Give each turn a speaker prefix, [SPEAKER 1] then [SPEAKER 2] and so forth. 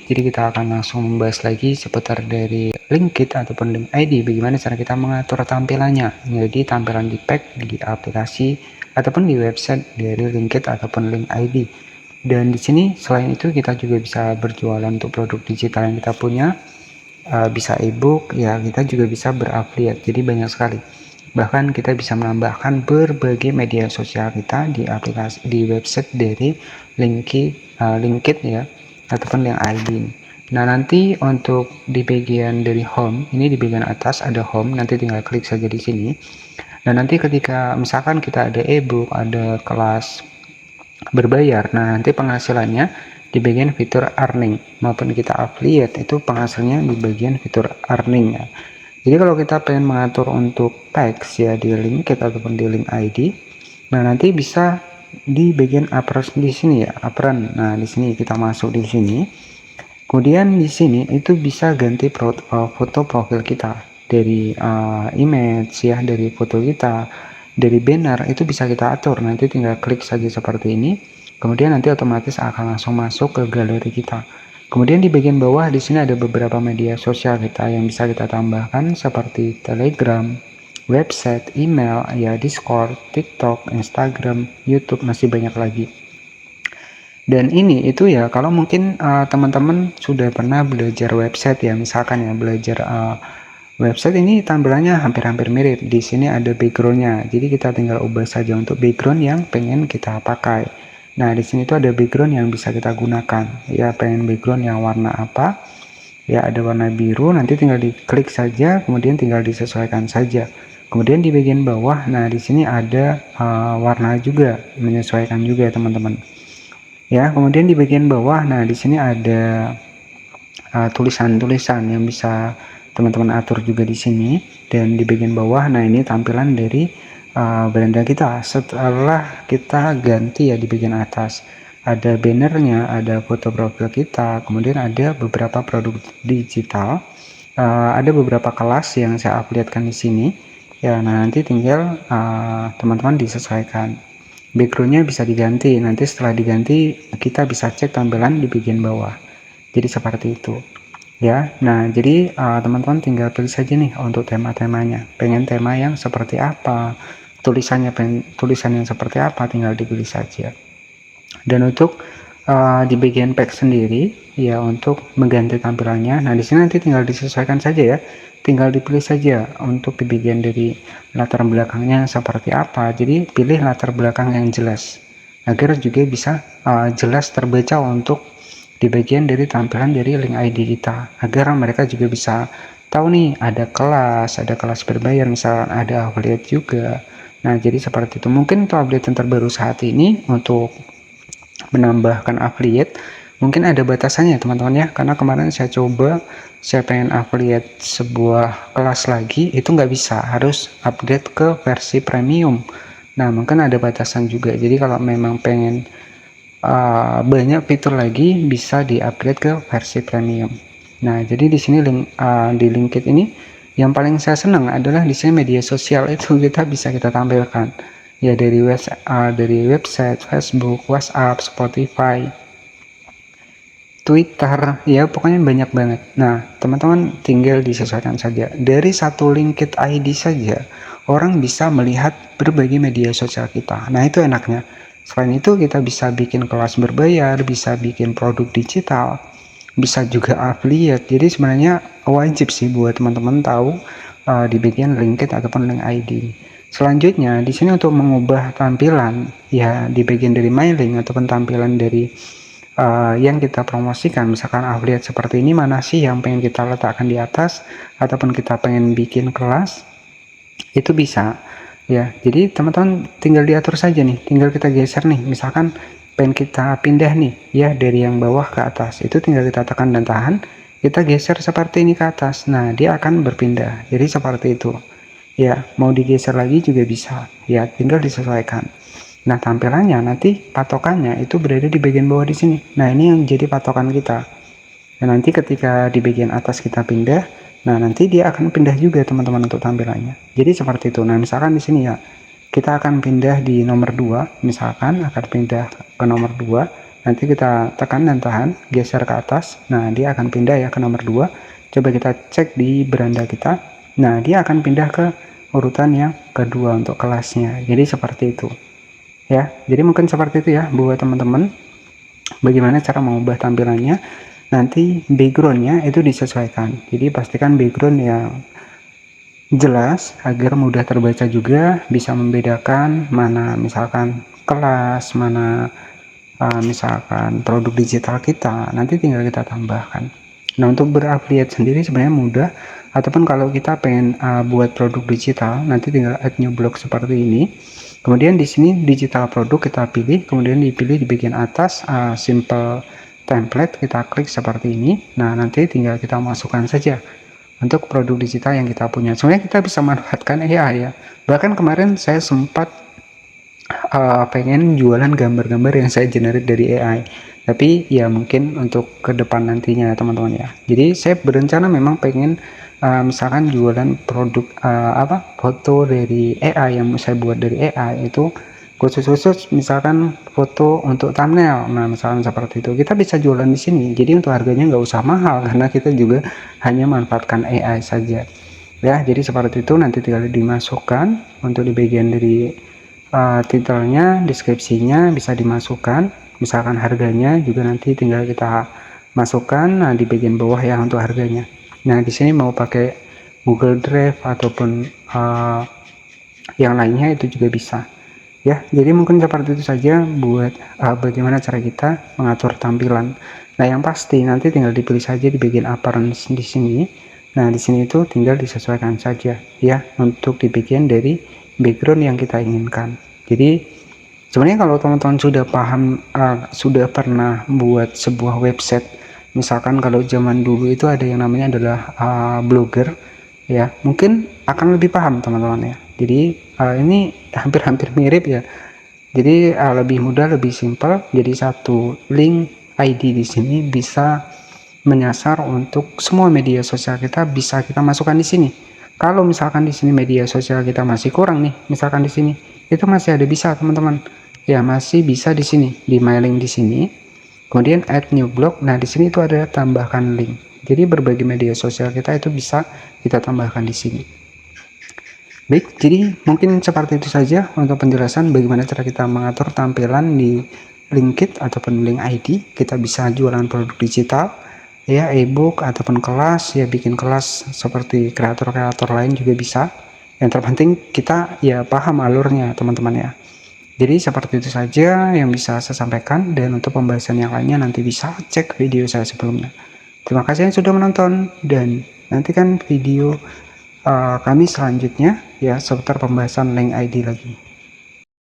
[SPEAKER 1] Jadi kita akan langsung membahas lagi seputar dari link kit ataupun link ID, bagaimana cara kita mengatur tampilannya. Jadi tampilan di pack, di aplikasi, ataupun di website dari link kit ataupun link ID. Dan di sini selain itu kita juga bisa berjualan untuk produk digital yang kita punya, bisa ebook, ya kita juga bisa berafiliat. Jadi banyak sekali. Bahkan kita bisa menambahkan berbagai media sosial kita di aplikasi, di website dari Linkit ya, ataupun yang ID. Nah, nanti untuk di bagian dari home, ini di bagian atas ada home, nanti tinggal klik saja di sini. Nah, nanti ketika misalkan kita ada ebook, ada kelas berbayar, nah nanti penghasilannya di bagian fitur earning, maupun kita affiliate itu penghasilnya di bagian fitur earning ya. Jadi kalau kita pengen mengatur untuk packs ya di link kita ataupun di link ID, nah nanti bisa di bagian appearance di sini ya, appearance. Nah di sini kita masuk di sini, kemudian di sini itu bisa ganti foto profil kita dari image ya, dari foto kita, dari banner itu bisa kita atur. Nanti tinggal klik saja seperti ini, kemudian nanti otomatis akan langsung masuk ke galeri kita. Kemudian di bagian bawah di sini ada beberapa media sosial kita yang bisa kita tambahkan seperti Telegram, website, email, ya Discord, TikTok, Instagram, YouTube, masih banyak lagi. Dan ini itu ya kalau mungkin teman-teman sudah pernah belajar website ya, misalkan ya belajar website ini tampilannya hampir-hampir mirip. Di sini ada backgroundnya, jadi kita tinggal ubah saja untuk background yang pengen kita pakai. Nah di sini tuh ada background yang bisa kita gunakan ya, pengen background yang warna apa ya, ada warna biru, nanti tinggal diklik saja, kemudian tinggal disesuaikan saja. Kemudian di bagian bawah, nah di sini ada warna juga, menyesuaikan juga teman-teman ya. Kemudian di bagian bawah, nah di sini ada tulisan-tulisan yang bisa teman-teman atur juga di sini. Dan di bagian bawah, nah ini tampilan dari beranda kita setelah kita ganti ya. Di bagian atas ada bannernya, ada foto profil kita, kemudian ada beberapa produk digital, ada beberapa kelas yang saya updatekan di sini ya. Nah nanti tinggal teman-teman disesuaikan, backgroundnya bisa diganti. Nanti setelah diganti kita bisa cek tampilan di bagian bawah, jadi seperti itu ya. Nah jadi teman-teman tinggal pilih saja nih untuk tema-temanya, pengen tema yang seperti apa, tulisannya pengen tulisan yang seperti apa, tinggal dipilih saja. Dan untuk di bagian pack sendiri ya, untuk mengganti tampilannya, nah di sini nanti tinggal disesuaikan saja ya, tinggal dipilih saja untuk di bagian dari latar belakangnya seperti apa. Jadi pilih latar belakang yang jelas agar juga bisa jelas terbaca untuk di bagian dari tampilan dari link ID kita, agar mereka juga bisa tahu nih ada kelas berbayar, misalkan ada affiliate juga. Nah jadi seperti itu. Mungkin untuk update yang terbaru saat ini untuk menambahkan affiliate mungkin ada batasannya teman-teman ya, karena kemarin saya coba, saya pengen affiliate sebuah kelas lagi itu nggak bisa, harus update ke versi premium. Nah mungkin ada batasan juga, jadi kalau memang pengen banyak fitur lagi bisa di upgrade ke versi premium. Nah jadi di sini di Linkit ini yang paling saya senang adalah di sini media sosial itu kita bisa kita tampilkan ya, dari website, Facebook, WhatsApp, Spotify, Twitter, ya pokoknya banyak banget. Nah teman-teman tinggal disesuaikan saja. Dari satu Linkit ID saja orang bisa melihat berbagai media sosial kita. Nah itu enaknya. Selain itu kita bisa bikin kelas berbayar, bisa bikin produk digital, bisa juga affiliate. Jadi sebenarnya wajib sih buat teman-teman tahu di bagian Linkit ataupun link ID. Selanjutnya di sini untuk mengubah tampilan ya, di bagian dari my link ataupun tampilan dari yang kita promosikan, misalkan affiliate seperti ini, mana sih yang pengen kita letakkan di atas ataupun kita pengen bikin kelas, itu bisa ya. Jadi teman-teman tinggal diatur saja nih, tinggal kita geser nih, misalkan pengen kita pindah nih ya dari yang bawah ke atas, itu tinggal kita tekan dan tahan, kita geser seperti ini ke atas, nah dia akan berpindah. Jadi seperti itu ya, mau digeser lagi juga bisa ya, tinggal disesuaikan. Nah tampilannya nanti patokannya itu berada di bagian bawah di sini. Nah ini yang jadi patokan kita. Dan nanti ketika di bagian atas kita pindah, nah nanti dia akan pindah juga teman-teman untuk tampilannya. Jadi seperti itu. Nah misalkan di sini ya, kita akan pindah di nomor 2, misalkan akan pindah ke nomor 2. nanti kita tekan dan tahan, geser ke atas. Nah, dia akan pindah ya ke nomor 2. Coba kita cek di beranda kita. Nah, dia akan pindah ke urutan yang kedua untuk kelasnya. Jadi seperti itu. Ya, jadi mungkin seperti itu ya buat teman-teman. Bagaimana cara mengubah tampilannya? Nanti backgroundnya itu disesuaikan. Jadi pastikan background yang jelas agar mudah terbaca juga, bisa membedakan mana misalkan kelas, mana misalkan produk digital kita, nanti tinggal kita tambahkan. Nah, untuk berafiliat sendiri sebenarnya mudah, ataupun kalau kita pengen buat produk digital, nanti tinggal add new blog seperti ini. Kemudian di sini digital produk kita pilih, kemudian dipilih di bagian atas simple template, kita klik seperti ini. Nah, nanti tinggal kita masukkan saja untuk produk digital yang kita punya. Sebenarnya kita bisa manfaatkan AI ya. Bahkan kemarin saya sempat pengen jualan gambar-gambar yang saya generate dari AI, tapi ya mungkin untuk ke depan nantinya teman-teman ya. Jadi saya berencana memang pengen misalkan jualan produk foto dari AI yang saya buat dari AI itu khusus misalkan foto untuk thumbnail. Nah, misalkan seperti itu kita bisa jualan di sini. Jadi untuk harganya nggak usah mahal karena kita juga hanya manfaatkan AI saja ya. Jadi seperti itu, nanti tinggal dimasukkan untuk di bagian dari titelnya, deskripsinya bisa dimasukkan, misalkan harganya juga nanti tinggal kita masukkan. Nah, di bagian bawah ya untuk harganya. Nah, di sini mau pakai Google Drive ataupun yang lainnya itu juga bisa ya. Jadi mungkin seperti itu saja buat bagaimana cara kita mengatur tampilan. Nah, yang pasti nanti tinggal dipilih saja di bagian appearance di sini. Nah, di sini itu tinggal disesuaikan saja ya untuk di bagian dari background yang kita inginkan. Jadi sebenarnya kalau teman-teman sudah paham, sudah pernah buat sebuah website, misalkan kalau zaman dulu itu ada yang namanya adalah blogger ya, mungkin akan lebih paham teman-teman ya. Jadi ini hampir-hampir mirip ya. Jadi lebih mudah, lebih simpel. Jadi satu link ID di sini bisa menyasar untuk semua media sosial kita, bisa kita masukkan di sini. Kalau misalkan di sini media sosial kita masih kurang nih, misalkan di sini itu masih ada bisa teman-teman. Ya, masih bisa di sini, di mailing di sini. Kemudian add new blog. Nah, di sini itu ada tambahkan link. Jadi berbagai media sosial kita itu bisa kita tambahkan di sini. Baik, jadi mungkin seperti itu saja untuk penjelasan bagaimana cara kita mengatur tampilan di Linkit ataupun link ID. Kita bisa jualan produk digital ya, ebook ataupun kelas ya, bikin kelas seperti kreator-kreator lain juga bisa. Yang terpenting kita ya paham alurnya teman-teman ya. Jadi seperti itu saja yang bisa saya sampaikan, dan untuk pembahasan yang lainnya nanti bisa cek video saya sebelumnya. Terima kasih yang sudah menonton, dan nantikan video kami selanjutnya ya seputar pembahasan link ID lagi.